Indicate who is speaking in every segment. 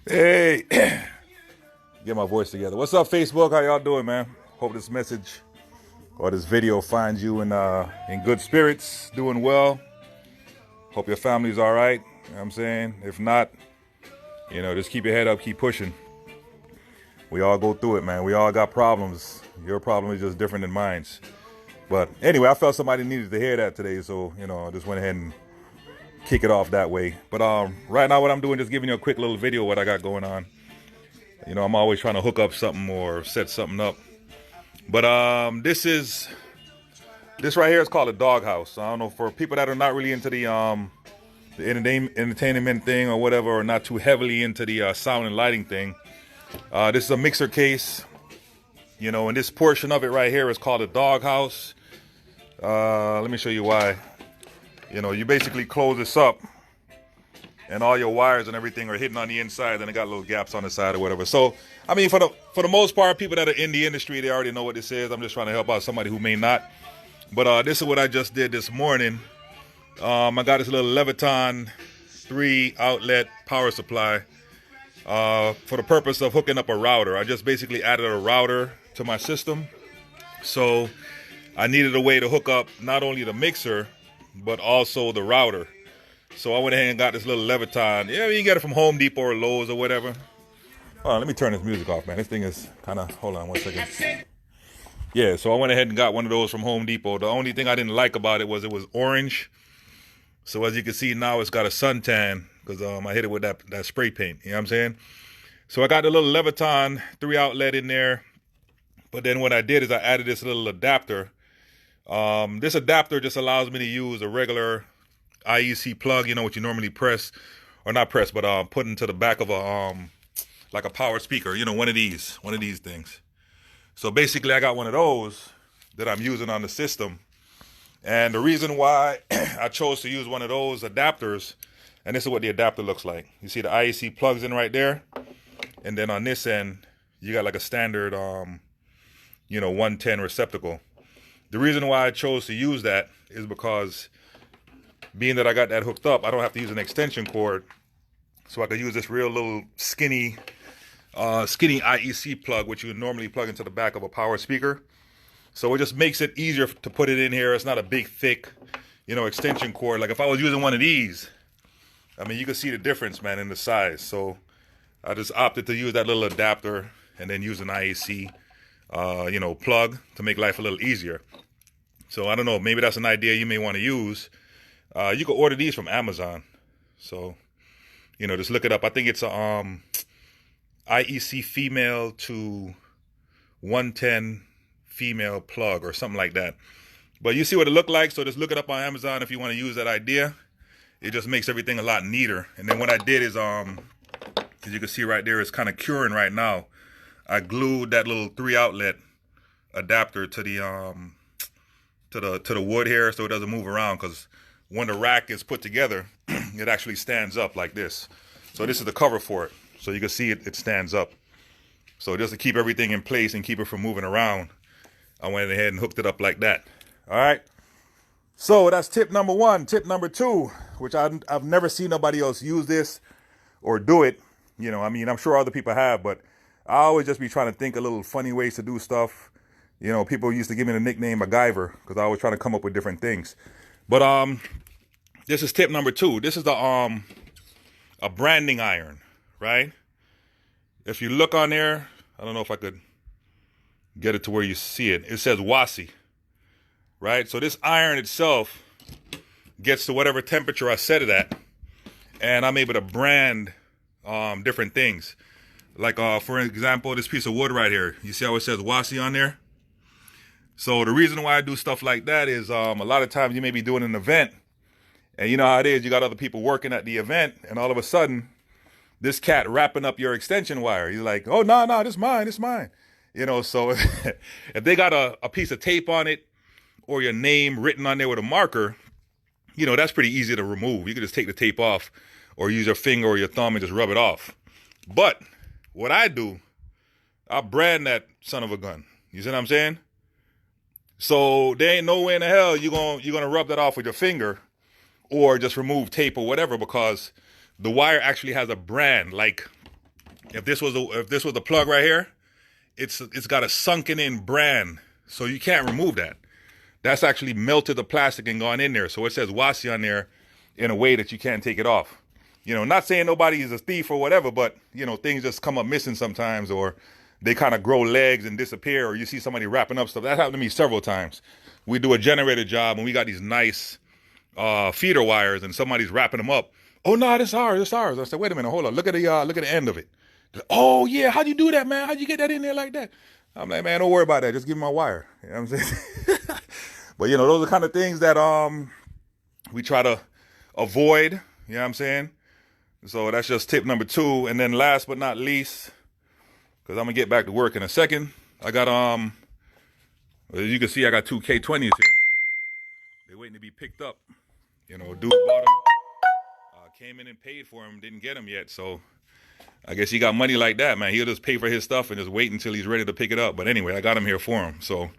Speaker 1: Hey, get my voice together. What's up, Facebook? How y'all doing, man? Hope this message or this video finds you in good spirits, doing well. Hope your family's all right. You know what I'm saying? If not, just keep your head up, keep pushing. We all go through it, man. We all got problems. Your problem is just different than mine. But anyway, I felt somebody needed to hear that today, so I just went ahead and kick it off that way. But right now, what I'm doing, just giving you a quick little video of what I got going on. I'm always trying to hook up something or set something up. But this right here is called a doghouse. I don't know, for people that are not really into the entertainment thing or whatever, or not too heavily into the sound and lighting thing. This is a mixer case, and this portion of it right here is called a doghouse. Let me show you why. You basically close this up, and all your wires and everything are hidden on the inside, and it got little gaps on the side or whatever. So, I mean, for the most part, people that are in the industry, they already know what this is. I'm just trying to help out somebody who may not. But this is what I just did this morning. I got this little Leviton 3 outlet power supply for the purpose of hooking up a router. I just basically added a router to my system. So I needed a way to hook up not only the mixer, but also the router. So I went ahead and got this little Leviton. Yeah, you can get it from Home Depot or Lowe's or whatever. Hold on, let me turn this music off, man. This thing is kind of, hold on one second. Yeah, so I went ahead and got one of those from Home Depot. The only thing I didn't like about it was orange. So as you can see now, it's got a suntan because I hit it with that spray paint. You know what I'm saying? So I got the little Leviton 3 outlet in there. But then what I did is I added this little adapter. This adapter just allows me to use a regular IEC plug, what you normally press, or not press, but put into the back of like a power speaker, one of these things. So basically I got one of those that I'm using on the system. And the reason why I chose to use one of those adapters, and this is what the adapter looks like. You see the IEC plugs in right there. And then on this end, you got like a standard, 110 receptacle. The reason why I chose to use that is because being that I got that hooked up, I don't have to use an extension cord. So I could use this real little skinny IEC plug, which you would normally plug into the back of a power speaker. So it just makes it easier to put it in here. It's not a big, thick, extension cord. Like if I was using one of these, I mean, you can see the difference, man, in the size. So I just opted to use that little adapter and then use an IEC, plug to make life a little easier. So I don't know, maybe that's an idea you may want to use. You can order these from Amazon. So, just look it up. I think it's a IEC female to 110 female plug or something like that. But you see what it looked like. So just look it up on Amazon if you want to use that idea. It just makes everything a lot neater. And then what I did is, as you can see right there, it's kind of curing right now. I glued that little 3 outlet adapter to the to the wood here so it doesn't move around, because when the rack is put together, it actually stands up like this. So this is the cover for it. So you can see it stands up. So just to keep everything in place and keep it from moving around, I went ahead and hooked it up like that. All right. So that's tip number 1. Tip number 2, which I've never seen nobody else use this or do it. I mean, I'm sure other people have, but I always just be trying to think of little funny ways to do stuff. People used to give me the nickname MacGyver because I always try to come up with different things. But this is tip number 2. This is a branding iron, right? If you look on there, I don't know if I could get it to where you see it. It says WASI, right? So this iron itself gets to whatever temperature I set it at, and I'm able to brand different things. Like for example, this piece of wood right here. You see how it says WASI on there? So the reason why I do stuff like that is a lot of times you may be doing an event, and you know how it is. You got other people working at the event, and all of a sudden, this cat wrapping up your extension wire. You're like, oh, no, this is mine. So if they got a piece of tape on it or your name written on there with a marker, that's pretty easy to remove. You can just take the tape off or use your finger or your thumb and just rub it off. But what I do, I brand that son of a gun. You see what I'm saying? So there ain't no way in the hell you're gonna rub that off with your finger or just remove tape or whatever, because the wire actually has a brand. Like If this was the plug right here, it's got a sunken in brand, so you can't remove that. That's actually melted the plastic and gone in there. So it says Wasi on there in a way that you can't take it off. You know, not saying nobody is a thief or whatever, but, you know, things just come up missing sometimes, or they kind of grow legs and disappear, or you see somebody wrapping up stuff. That happened to me several times. We do a generator job and we got these nice feeder wires and somebody's wrapping them up. Oh, no, this ours, this ours. I said, wait a minute, hold on. Look at the end of it. Oh, yeah, how'd you do that, man? How'd you get that in there like that? I'm like, man, don't worry about that. Just give me my wire. You know what I'm saying? But, you know, those are kind of things that we try to avoid. You know what I'm saying? So that's just tip number 2. And then last but not least, because I'm going to get back to work in a second, I got, as you can see, I got 2 K20s here. They're waiting to be picked up. You know, dude bought them, came in and paid for them, didn't get them yet. So I guess he got money like that, man. He'll just pay for his stuff and just wait until he's ready to pick it up. But anyway, I got him here for him. So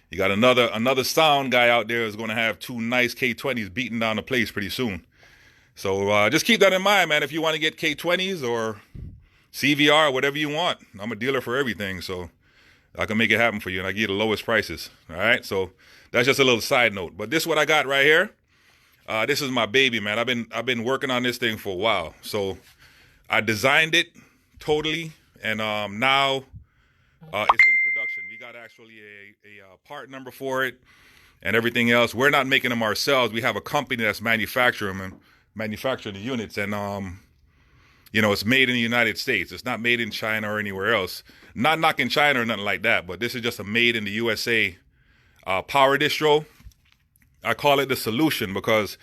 Speaker 1: you got another sound guy out there is going to have 2 nice K20s beating down the place pretty soon. So just keep that in mind, man. If you want to get K20s or CVR, whatever you want, I'm a dealer for everything. So I can make it happen for you, and I give you the lowest prices. All right. So that's just a little side note. But this is what I got right here. This is my baby, man. I've been working on this thing for a while. So I designed it totally, and now it's in production. We got actually a part number for it and everything else. We're not making them ourselves. We have a company that's manufacturing the units, and you know, it's made in the United States. It's not made in China or anywhere else. Not knocking China or nothing like that, but this is just a made in the USA power distro. I call it the solution because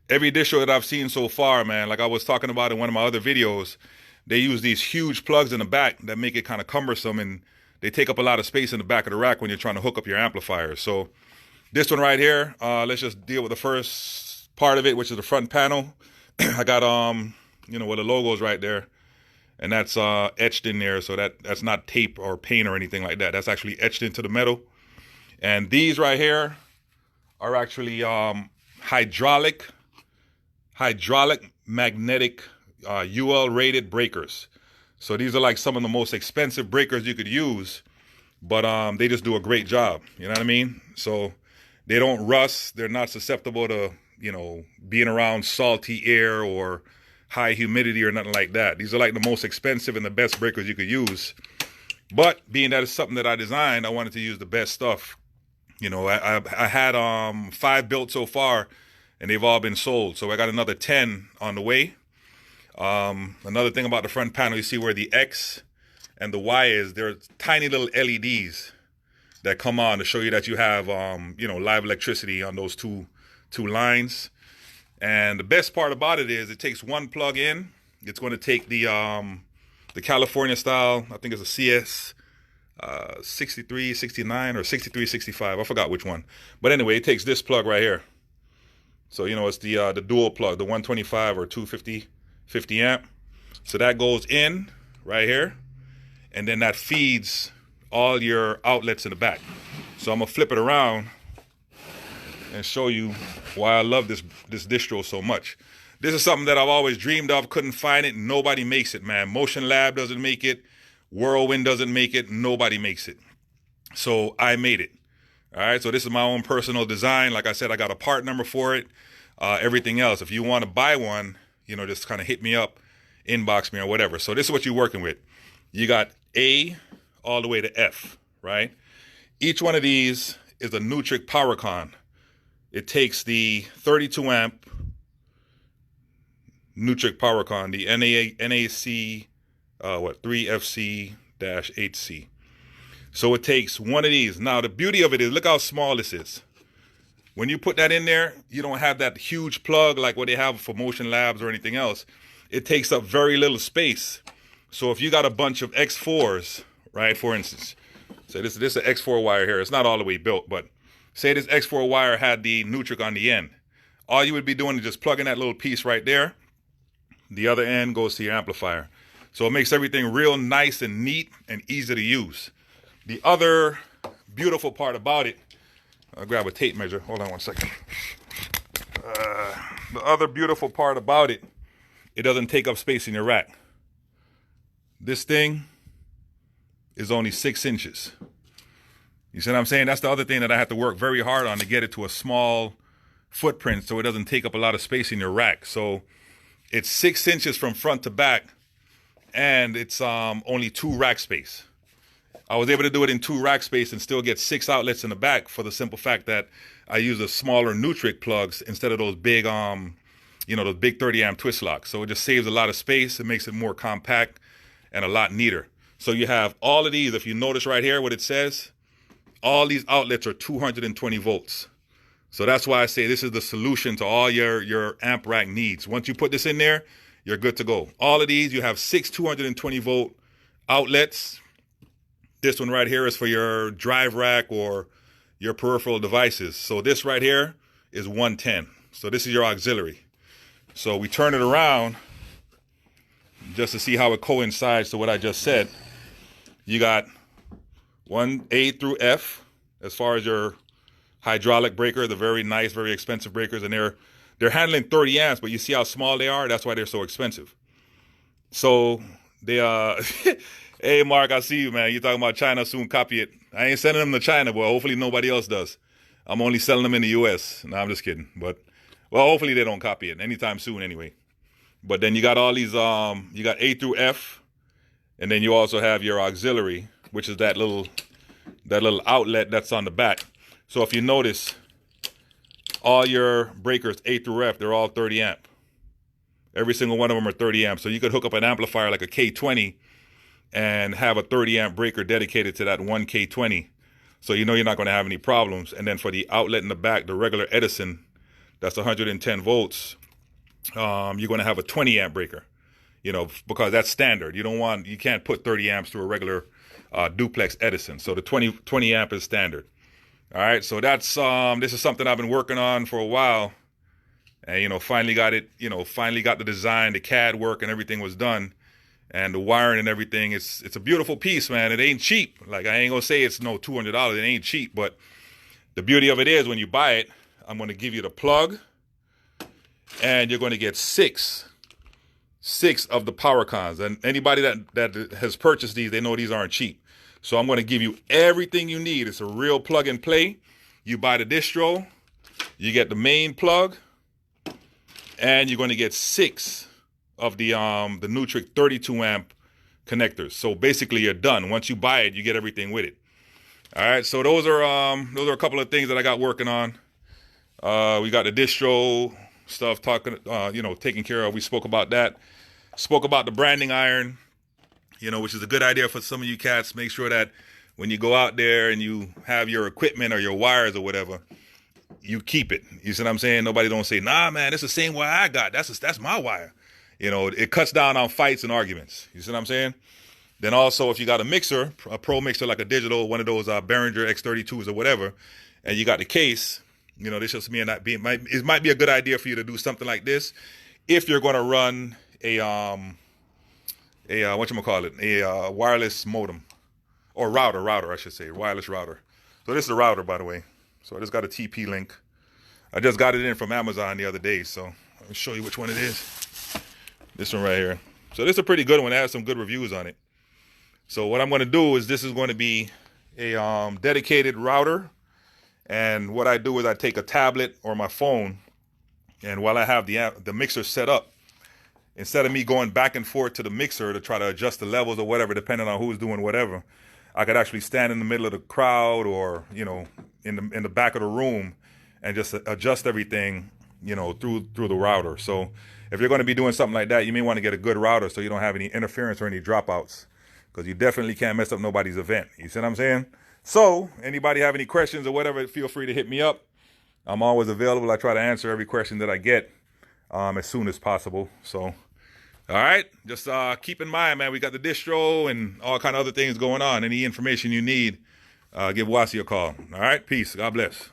Speaker 1: every distro that I've seen so far, man, like I was talking about in one of my other videos, they use these huge plugs in the back that make it kind of cumbersome, and they take up a lot of space in the back of the rack when you're trying to hook up your amplifiers. So this one right here, let's just deal with the first part of it, which is the front panel. I got, you know, where the logo's right there, and that's etched in there, so that's not tape or paint or anything like that. That's actually etched into the metal. And these right here are actually hydraulic magnetic UL rated breakers. So these are like some of the most expensive breakers you could use, but they just do a great job. You know what I mean? So they don't rust. They're not susceptible to, you know, being around salty air or high humidity or nothing like that. These are like the most expensive and the best breakers you could use. But being that it's something that I designed, I wanted to use the best stuff. You know, I had 5 built so far, and they've all been sold. So I got another 10 on the way. Another thing about the front panel, you see where the X and the Y is, there are tiny little LEDs that come on to show you that you have, you know, live electricity on those two lines. And the best part about it is it takes one plug in. It's going to take the California style, I think it's a CS 6369 or 6365. I forgot which one. But anyway, it takes this plug right here. So, you know, it's the dual plug, the 125 or 250 amp. So that goes in right here, and then that feeds all your outlets in the back. So I'm gonna flip it around and show you why I love this distro so much. This is something that I've always dreamed of, couldn't find it. Nobody makes it, man. Motion Lab doesn't make it. Whirlwind doesn't make it. Nobody makes it. So I made it. All right, so this is my own personal design. Like I said, I got a part number for it. Everything else, if you want to buy one, you know, just kind of hit me up, inbox me or whatever. So this is what you're working with. You got A all the way to F, right? Each one of these is a Nutric PowerCon. It takes the 32 amp Nutric PowerCon, the NAC 3FC-8C. So it takes one of these. Now the beauty of it is, look how small this is. When you put that in there, you don't have that huge plug like what they have for Motion Labs or anything else. It takes up very little space. So if you got a bunch of X4s, right, for instance, so this is an X4 wire here. It's not all the way built, but say this X4 wire had the Nutric on the end. All you would be doing is just plugging that little piece right there. The other end goes to your amplifier. So it makes everything real nice and neat and easy to use. The other beautiful part about it, I'll grab a tape measure. Hold on one second. The other beautiful part about it, it doesn't take up space in your rack. this thing is only 6 inches. You see what I'm saying? That's the other thing that I have to work very hard on to get it to a small footprint so it doesn't take up a lot of space in your rack. So it's 6 inches from front to back, and it's only 2 rack space. I was able to do it in 2 rack space and still get 6 outlets in the back for the simple fact that I use the smaller Nutric plugs instead of those big, those big 30 amp twist locks. So it just saves a lot of space. It makes it more compact and a lot neater. So you have all of these. If you notice right here what it says, all these outlets are 220 volts. So that's why I say this is the solution to all your amp rack needs. Once you put this in there, you're good to go. All of these, you have 6 220 volt outlets. This one right here is for your drive rack or your peripheral devices. So this right here is 110. So this is your auxiliary. So we turn it around just to see how it coincides to what I just said. You got 1A through F as far as your hydraulic breaker, the very nice, very expensive breakers, and they're handling 30 amps, but you see how small they are? That's why they're so expensive. So they hey Mark, I see you, man. You're talking about China, soon copy it. I ain't sending them to China, but hopefully nobody else does. I'm only selling them in the US. No, I'm just kidding. But well, hopefully they don't copy it anytime soon anyway. But then you got all these you got A through F, and then you also have your auxiliary, which is that little outlet that's on the back. So if you notice, all your breakers A through F, they're all 30 amp. Every single one of them are 30 amp. So you could hook up an amplifier like a K20 and have a 30 amp breaker dedicated to that one K20. So you know you're not going to have any problems. And then for the outlet in the back, the regular Edison, that's 110 volts. You're going to have a 20 amp breaker, because that's standard. You can't put 30 amps through a regular duplex Edison. So the 20 amp is standard. All right. So that's, this is something I've been working on for a while, and, finally got it, finally got the design, the CAD work and everything was done, and the wiring and everything. It's a beautiful piece, man. It ain't cheap. Like, I ain't gonna say it's no $200. It ain't cheap, but the beauty of it is when you buy it, I'm going to give you the plug, and you're going to get six of the power cons. And anybody that has purchased these, they know these aren't cheap. So I'm going to give you everything you need. It's a real plug and play. You buy the distro, you get the main plug, and you're going to get 6 of the Nutric 32 amp connectors. So basically you're done. Once you buy it, you get everything with it. All right. So those are a couple of things that I got working on. We got the distro stuff taken care of. We spoke about that. Spoke about the branding iron, which is a good idea for some of you cats. Make sure that when you go out there and you have your equipment or your wires or whatever, you keep it. You see what I'm saying? Nobody don't say, nah, man, it's the same wire I got. That's my wire. It cuts down on fights and arguments. You see what I'm saying? Then also, if you got a mixer, a pro mixer like a digital, one of those Behringer X32s or whatever, and you got the case, this just mean that it might be a good idea for you to do something like this if you're going to run a wireless modem or router, I should say, wireless router. So this is a router, by the way. So I just got a TP link. I just got it in from Amazon the other day. So let me show you which one it is. This one right here. So this is a pretty good one. It has some good reviews on it. So what I'm going to do is this is going to be a dedicated router. And what I do is I take a tablet or my phone, and while I have the mixer set up, instead of me going back and forth to the mixer to try to adjust the levels or whatever, depending on who's doing whatever, I could actually stand in the middle of the crowd or, in the back of the room and just adjust everything, through the router. So if you're going to be doing something like that, you may want to get a good router so you don't have any interference or any dropouts, because you definitely can't mess up nobody's event. You see what I'm saying? So anybody have any questions or whatever, feel free to hit me up. I'm always available. I try to answer every question that I get as soon as possible. So, all right, just keep in mind, man, we got the distro and all kind of other things going on. Any information you need, give Wasi a call. All right, peace. God bless.